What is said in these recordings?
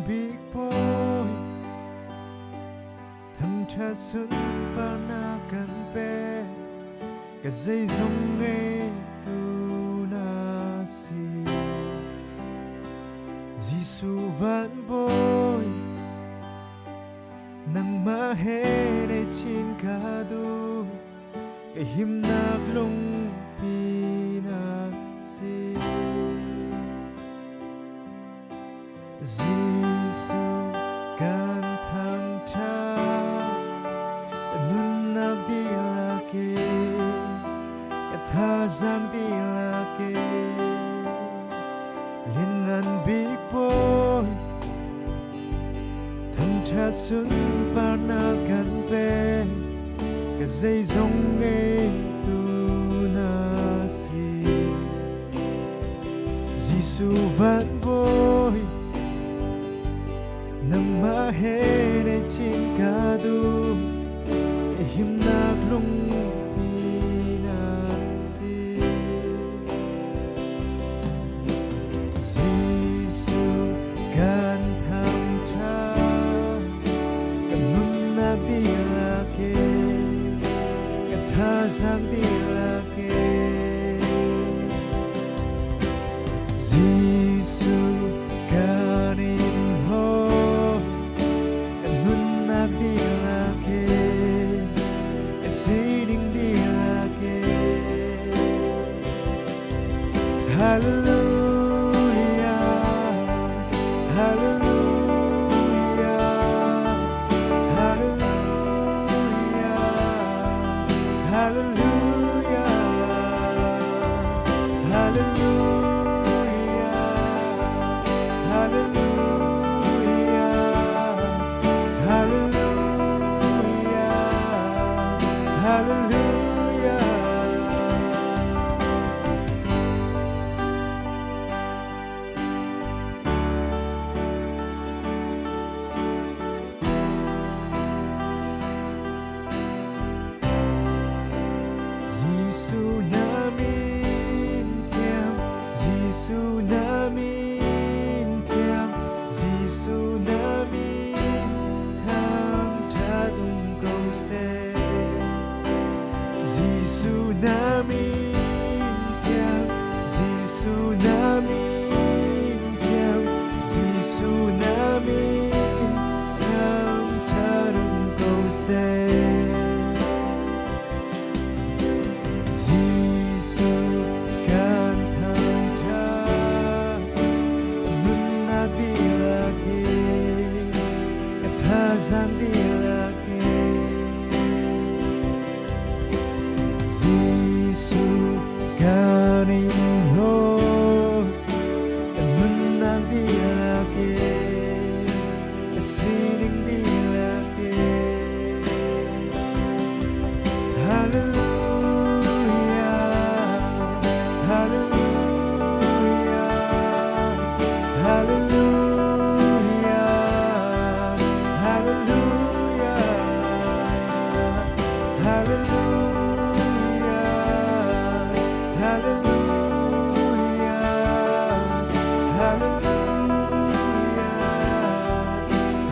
big boy thằng cha xuân ba na cần bé cả dây dòng nghe tu na si Giêsu vẫn bôi nang ma he để chín cả du cái him nạc lung pi na si Giêsu kan thang cha nun nạc đi là kê cái tha giang đi là kê liên ngàn big boy thằng cha xuân ba na kan pe cái dây dòng nghe tu na si Giêsu vẫn bôi nang ma he để chín cả du cái him nạc lung pi na si Giêsu kan tham cha kan nun nạc đi là kê kan tha giang đi là kê Giêsu kan in ho kan nun nạc đi là kê kan sing đi là kê Hallelujah Hallelujah Hallelujah Hallelujah Hallelujah Hallelujah Hallelujah Hallelujah Giêsu namin theo Giêsu namin theo Giêsu namin tham cha tung câu xe Giêsu namin theo Giêsu namin theo Giêsu namin tham cha tung câu xe Giêsu kan tham cha nun nạc đi là kê kan tha giang đi là kê Giêsu kan in ho kan nun nạc đi là kê kan sing đi là kê Hallelujah Hallelujah Hallelujah Hallelujah Hallelujah Hallelujah Hallelujah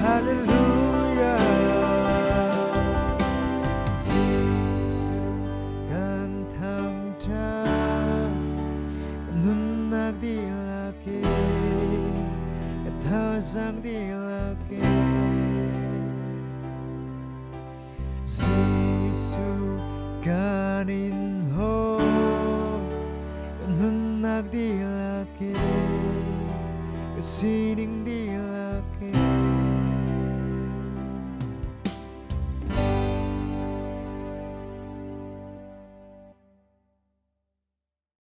Hallelujah Giêsu kan tham cha kan nun nạc đi là kê kan tha giang đi là kê Giêsu kan in ho kan nun nạc đi là kê kan sing đi là kê